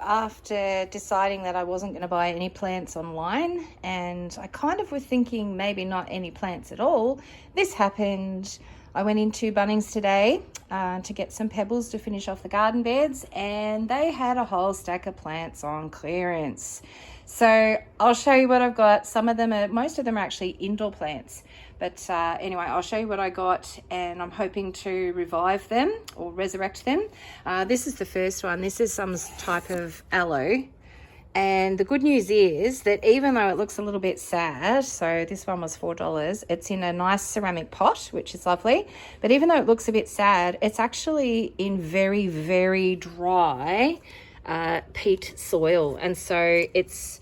after deciding that I wasn't going to buy any plants online, and I kind of was thinking maybe not any plants at all. This happened. I went into Bunnings today to get some pebbles to finish off the garden beds, and they had a whole stack of plants on clearance. So I'll show you what I've got. Most of them are actually indoor plants. But anyway, I'll show you what I got, and I'm hoping to revive them or resurrect them. This is the first one. This is some type of aloe. And the good news is that even though it looks a little bit sad, so this one was $4, it's in a nice ceramic pot, which is lovely. But even though it looks a bit sad, it's actually in very, very dry peat soil. And so it's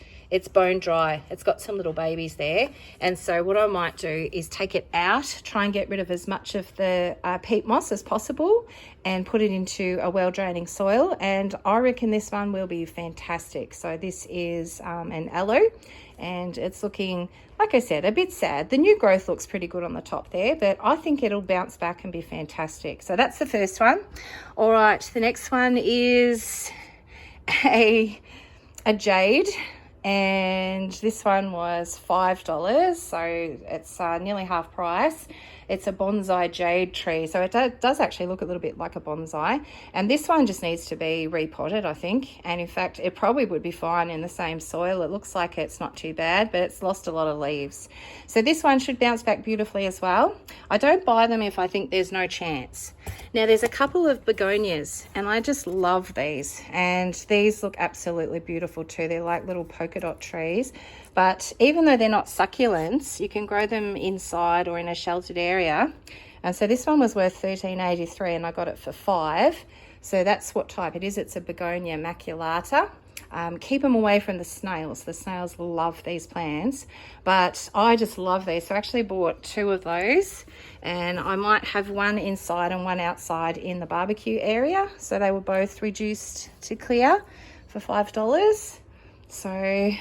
bone dry. It's got some little babies there. And so what I might do is take it out, try and get rid of as much of the peat moss as possible, and put it into a well-draining soil. And I reckon this one will be fantastic. So this is an aloe, and it's looking, like I said, a bit sad. The new growth looks pretty good on the top there, but I think it'll bounce back and be fantastic. So that's the first one. All right, the next one is a Jade. And this one was $5, so it's nearly half price. It's a bonsai jade tree, so it does actually look a little bit like a bonsai. And this one just needs to be repotted, I think. And in fact, it probably would be fine in the same soil. It looks like it's not too bad, but it's lost a lot of leaves. So this one should bounce back beautifully as well. I don't buy them if I think there's no chance. Now there's a couple of begonias, and I just love these. And these look absolutely beautiful too. They're like little polka dot trees. But even though they're not succulents, you can grow them inside or in a sheltered area. And so this one was worth $13.83, and I got it for $5. So that's what type it is. It's a Begonia maculata. Keep them away from the snails. The snails love these plants, but I just love these. So I actually bought 2 of those, and I might have one inside and one outside in the barbecue area. So they were both reduced to clear for $5. So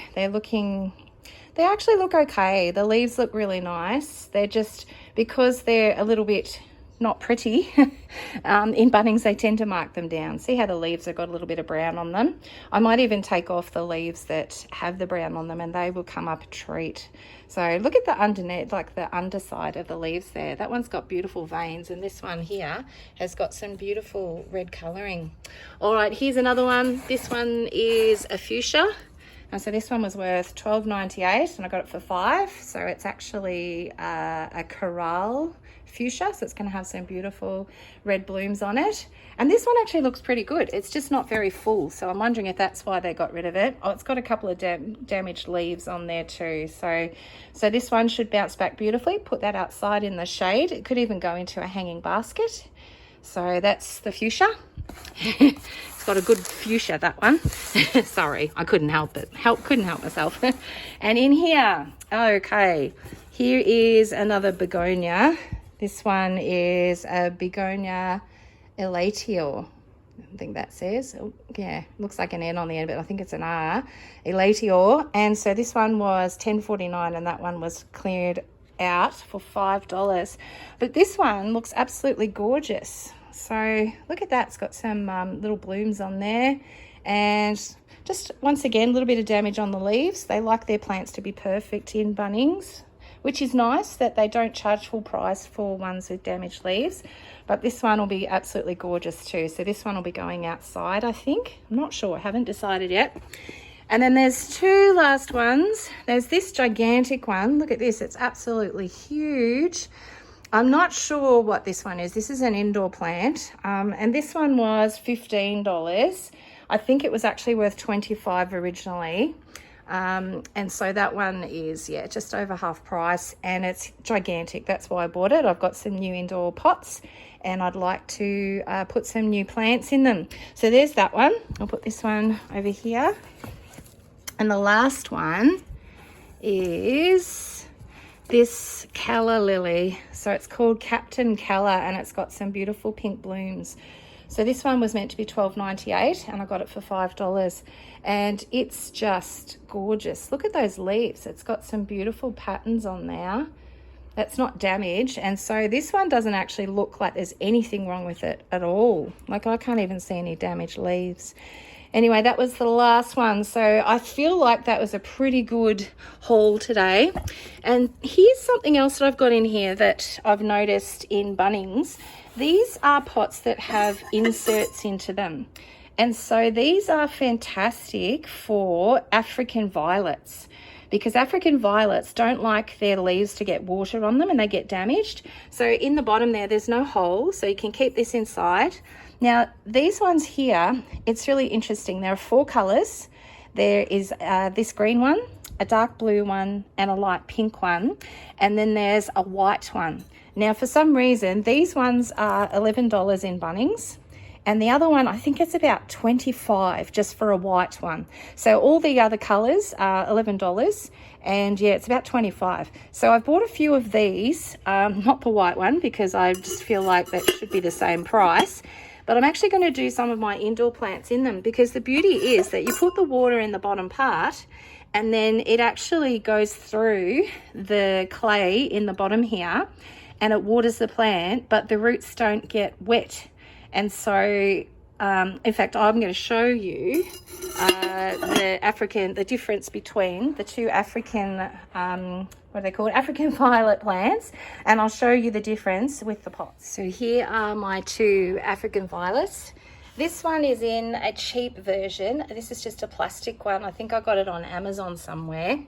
they actually look okay. The leaves look really nice. They're just, because they're a little bit not pretty, in Bunnings they tend to mark them down. See how the leaves have got a little bit of brown on them? I might even take off the leaves that have the brown on them, and they will come up a treat. So look at the underneath, like the underside of the leaves there. That one's got beautiful veins, and this one here has got some beautiful red colouring. All right, here's another one. This one is a fuchsia. And so this one was worth $12.98, and I got it for $5. So it's actually a corral fuchsia, so it's going to have some beautiful red blooms on it. And this one actually looks pretty good. It's just not very full, so I'm wondering if that's why they got rid of it. Oh, it's got a couple of damaged leaves on there too. So this one should bounce back beautifully. Put that outside in the shade. It could even go into a hanging basket. So that's the fuchsia. It's got a good fuchsia, that one. Sorry, I couldn't help it. Couldn't help myself. And in here, okay, here is another begonia. This one is a Begonia Elatio. I think that says, oh, yeah, looks like an N on the end, but I think it's an R. Elatio. And so this one was $10.49, and that one was cleared out for $5. But this one looks absolutely gorgeous. So look at that. It's got some little blooms on there, and just once again a little bit of damage on the leaves. They like their plants to be perfect in Bunnings, which is nice that they don't charge full price for ones with damaged leaves. But this one will be absolutely gorgeous too. So this one will be going outside, I think. I'm not sure, I haven't decided yet. And then there's 2 last ones. There's this gigantic one. Look at this, it's absolutely huge. I'm not sure what this one is. This is an indoor plant. And this one was $15. I think it was actually worth $25 originally. And so that one is, yeah, just over half price, and it's gigantic. That's why I bought it. I've got some new indoor pots, and I'd like to put some new plants in them. So there's that one. I'll put this one over here. And the last one is this Calla Lily. So it's called Captain Calla, and it's got some beautiful pink blooms. So this one was meant to be $12.98, and I got it for $5. And it's just gorgeous. Look at those leaves. It's got some beautiful patterns on there. That's not damaged. And so this one doesn't actually look like there's anything wrong with it at all. Like, I can't even see any damaged leaves. Anyway, that was the last one. So I feel like that was a pretty good haul today. And here's something else that I've got in here that I've noticed in Bunnings. These are pots that have inserts into them. And so these are fantastic for African violets, because African violets don't like their leaves to get water on them and they get damaged. So in the bottom there's no hole, so you can keep this inside. Now, these ones here, it's really interesting. There are 4 colors. There is this green one, a dark blue one, and a light pink one. And then there's a white one. Now, for some reason, these ones are $11 in Bunnings. And the other one, I think it's about $25 just for a white one. So all the other colors are $11. And yeah, it's about $25. So I've bought a few of these, not the white one, because I just feel like that should be the same price. But I'm actually going to do some of my indoor plants in them, because the beauty is that you put the water in the bottom part and then it actually goes through the clay in the bottom here and it waters the plant, but the roots don't get wet. And so, in fact, I'm going to show you the difference between the two African, what are they called? African violet plants. And I'll show you the difference with the pots. So here are my 2 African violets. This one is in a cheap version. This is just a plastic one. I think I got it on Amazon somewhere,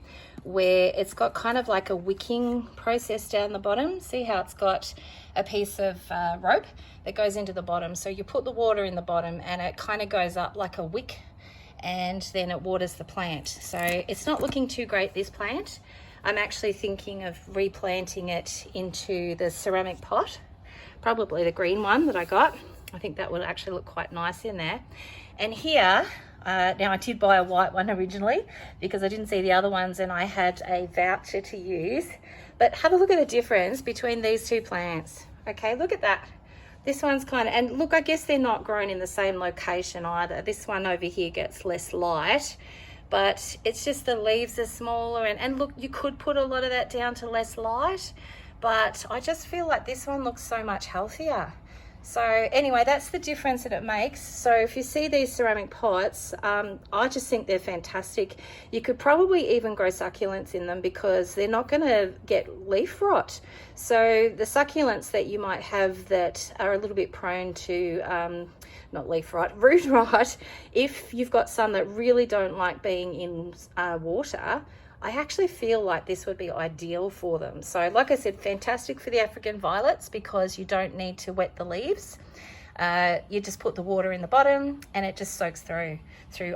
where it's got kind of like a wicking process down the bottom. See how it's got a piece of rope that goes into the bottom. So you put the water in the bottom and it kind of goes up like a wick, and then it waters the plant. So it's not looking too great, this plant. I'm actually thinking of replanting it into the ceramic pot, probably the green one that I got. I think that would actually look quite nice in there. And here, now I did buy a white one originally because I didn't see the other ones and I had a voucher to use. But have a look at the difference between these 2 plants. Okay, look at that. This one's kind of, and look, I guess they're not grown in the same location either. This one over here gets less light, but it's just the leaves are smaller. And look, you could put a lot of that down to less light, but I just feel like this one looks so much healthier. So anyway, that's the difference that it makes. So if you see these ceramic pots, I just think they're fantastic. You could probably even grow succulents in them because they're not going to get leaf rot. So the succulents that you might have that are a little bit prone to, not leaf rot, root rot, if you've got some that really don't like being in water, I actually feel like this would be ideal for them. So like I said, fantastic for the African violets because you don't need to wet the leaves. You just put the water in the bottom and it just soaks through,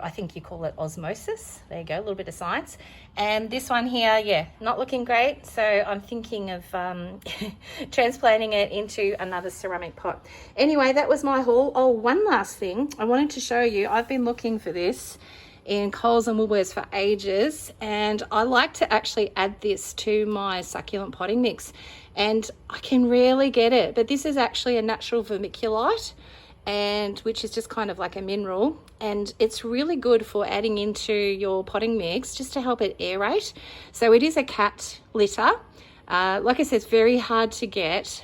I think you call it osmosis. There you go, a little bit of science. And this one here, yeah, not looking great. So I'm thinking of transplanting it into another ceramic pot. Anyway, that was my haul. Oh, one last thing I wanted to show you. I've been looking for this in Coles and Woolworths for ages, and I like to actually add this to my succulent potting mix, and I can rarely get it, but this is actually a natural vermiculite, and which is just kind of like a mineral, and it's really good for adding into your potting mix just to help it aerate. So it is a cat litter. Like I said, it's very hard to get.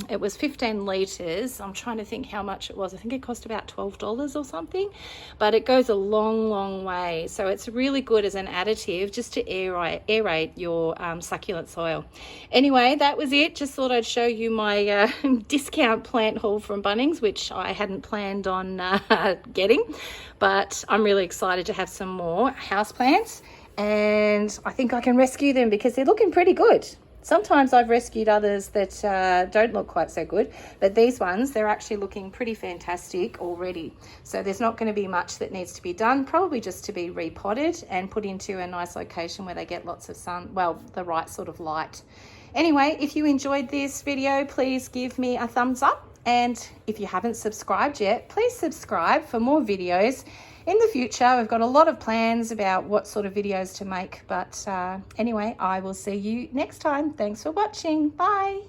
It was 15 litres. I'm trying to think how much it was. I think it cost about $12 or something, but it goes a long, long way. So it's really good as an additive just to aerate your succulent soil. Anyway, that was it. Just thought I'd show you my discount plant haul from Bunnings, which I hadn't planned on getting, but I'm really excited to have some more houseplants, and I think I can rescue them because they're looking pretty good. Sometimes I've rescued others that don't look quite so good, but these ones, they're actually looking pretty fantastic already. So there's not going to be much that needs to be done, probably just to be repotted and put into a nice location where they get lots of sun, well, the right sort of light. Anyway, if you enjoyed this video, please give me a thumbs up. And if you haven't subscribed yet, please subscribe for more videos in the future. We've got a lot of plans about what sort of videos to make, but anyway, I will see you next time. Thanks for watching. Bye.